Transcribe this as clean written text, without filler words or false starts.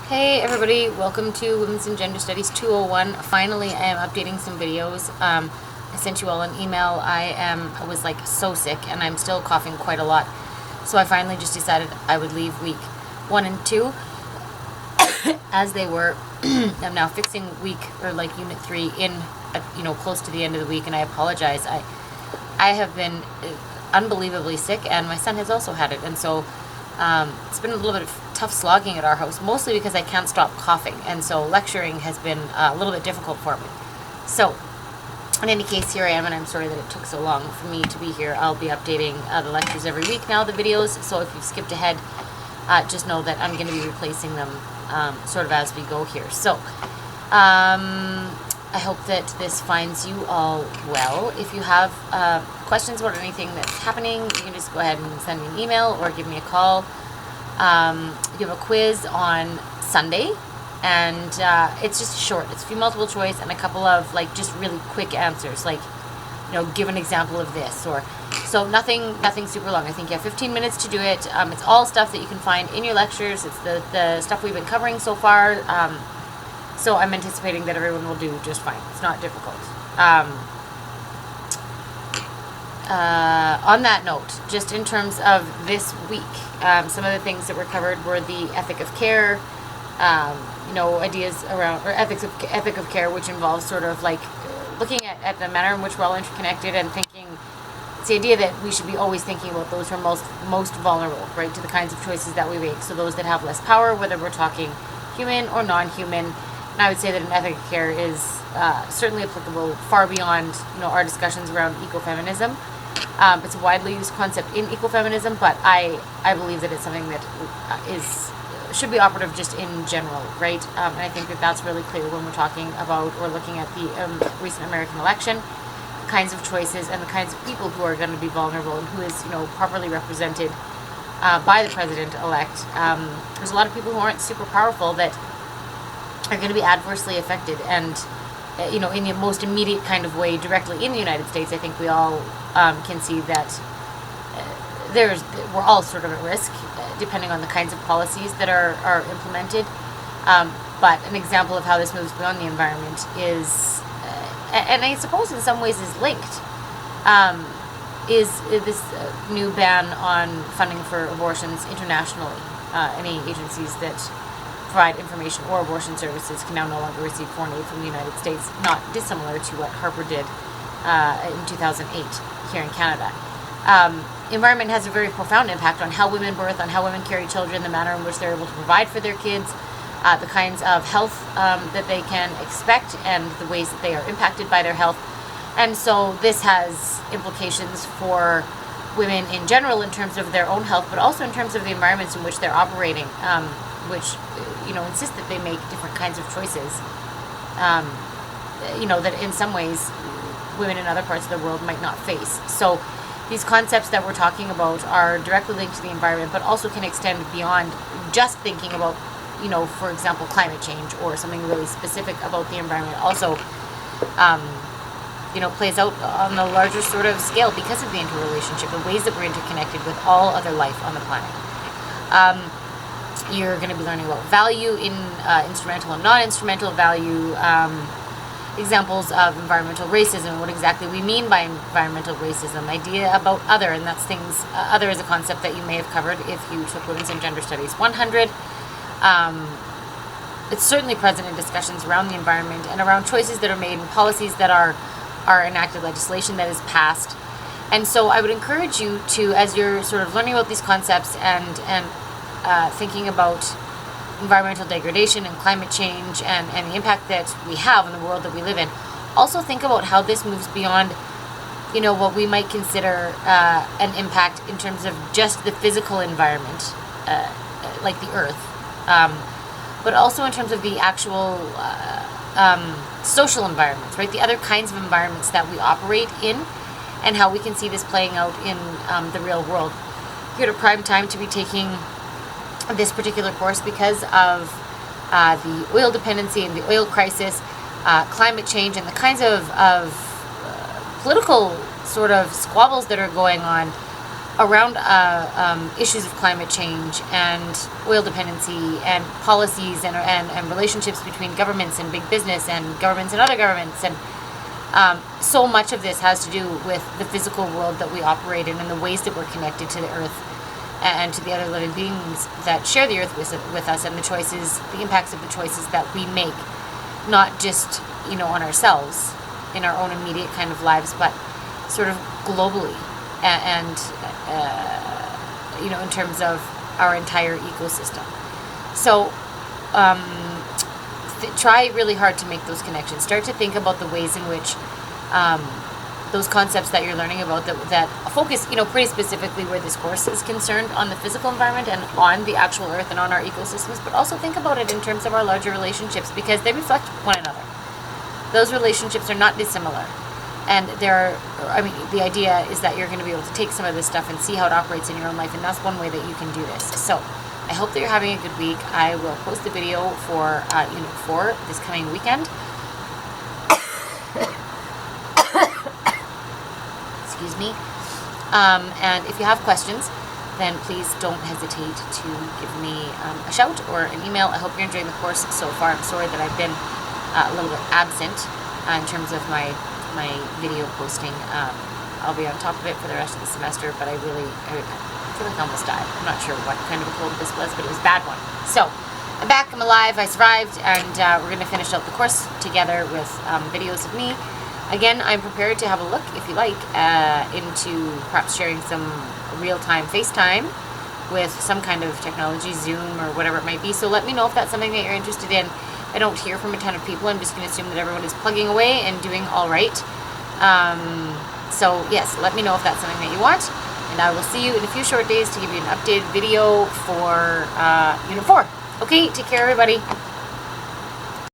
Hey everybody, welcome to Women's and Gender Studies 201. Finally, I am updating some videos. I sent you all an email. I was like so sick and I'm still coughing quite a lot. So I finally just decided I would leave week 1 and 2 as they were. I'm now fixing week or like unit 3 in close to the end of the week, and I apologize. I have been unbelievably sick, and my son has also had it, and so it's been a little bit of tough slogging at our house, mostly because I can't stop coughing, and so lecturing has been a little bit difficult for me. So in any case, here I am, and I'm sorry that it took so long for me to be here. I'll be updating the lectures every week now, the videos, so if you've skipped ahead, just know that I'm going to be replacing them sort of as we go here. So I hope that this finds you all well. If you have questions about anything that's happening, you can just go ahead and send me an email or give me a call. You have a quiz on Sunday, and it's just short. It's a few multiple choice and a couple of like just really quick answers, like give an example of this, or so nothing super long. I think you have 15 minutes to do it. It's all stuff that you can find in your lectures. It's the stuff we've been covering so far. So I'm anticipating that everyone will do just fine. It's not difficult. On that note, just in terms of this week, some of the things that were covered were the ethic of care, ideas around, or ethic of care, which involves sort of like looking at the manner in which we're all interconnected and thinking. It's the idea that we should be always thinking about those who are most vulnerable, right, to the kinds of choices that we make. So those that have less power, whether we're talking human or non-human. And I would say that an ethic of care is certainly applicable far beyond our discussions around ecofeminism. It's a widely used concept in ecofeminism, but I believe that it's something that should be operative just in general, right? And I think that that's really clear when we're talking about or looking at the recent American election, the kinds of choices and the kinds of people who are going to be vulnerable and who is properly represented by the president-elect. There's a lot of people who aren't super powerful that are going to be adversely affected, and in the most immediate kind of way directly in the United States. I think we all can see that we're all sort of at risk depending on the kinds of policies that are implemented. But an example of how this moves beyond the environment is, and I suppose in some ways is linked, is this new ban on funding for abortions internationally. Any agencies that provide information or abortion services can now no longer receive foreign aid from the United States, not dissimilar to what Harper did in 2008 here in Canada. Environment has a very profound impact on how women birth, on how women carry children, the manner in which they're able to provide for their kids, the kinds of health that they can expect, and the ways that they are impacted by their health. And so this has implications for women in general in terms of their own health, but also in terms of the environments in which they're operating, which insist that they make different kinds of choices, that in some ways women in other parts of the world might not face. So these concepts that we're talking about are directly linked to the environment, but also can extend beyond just thinking about, for example, climate change or something really specific about the environment. Also, plays out on the larger sort of scale because of the interrelationship, the ways that we're interconnected with all other life on the planet. You're going to be learning about value in instrumental and non-instrumental value, examples of environmental racism, what exactly we mean by environmental racism, idea about other, and that's things, other is a concept that you may have covered if you took Women's and Gender Studies 100. It's certainly present in discussions around the environment and around choices that are made and policies that are enacted, legislation that is passed. And so I would encourage you to, as you're sort of learning about these concepts and thinking about environmental degradation and climate change and the impact that we have in the world that we live in, also think about how this moves beyond, what we might consider an impact in terms of just the physical environment, like the earth, but also in terms of the actual social environments, right? The other kinds of environments that we operate in, and how we can see this playing out in the real world. You're at a prime time to be taking this particular course because of the oil dependency and the oil crisis, climate change, and the kinds of political sort of squabbles that are going on around issues of climate change and oil dependency and policies and relationships between governments and big business and governments and other governments. And so much of this has to do with the physical world that we operate in and the ways that we're connected to the earth and to the other living beings that share the earth with us, and the choices, the impacts of the choices that we make, not just, you know, on ourselves in our own immediate kind of lives, but sort of globally and you know, in terms of our entire ecosystem. So try really hard to make those connections. Start to think about the ways in which those concepts that you're learning about that focus, you know, pretty specifically where this course is concerned on the physical environment and on the actual earth and on our ecosystems, but also think about it in terms of our larger relationships, because they reflect one another. Those relationships are not dissimilar. And the idea is that you're going to be able to take some of this stuff and see how it operates in your own life, and that's one way that you can do this. So I hope that you're having a good week. I will post the video for Unit 4 this coming weekend. Excuse me. And if you have questions, then please don't hesitate to give me a shout or an email. I hope you're enjoying the course so far. I'm sorry that I've been a little bit absent in terms of my video posting. I'll be on top of it for the rest of the semester, but I feel like I almost died. I'm not sure what kind of a cold this was, but it was a bad one. So I'm back, I'm alive, I survived, and we're going to finish out the course together with videos of me. Again, I'm prepared to have a look, if you like, into perhaps sharing some real-time FaceTime with some kind of technology, Zoom or whatever it might be. So let me know if that's something that you're interested in. I don't hear from a ton of people. I'm just going to assume that everyone is plugging away and doing all right. So yes, let me know if that's something that you want. And I will see you in a few short days to give you an updated video for Unit 4. Okay, take care, everybody.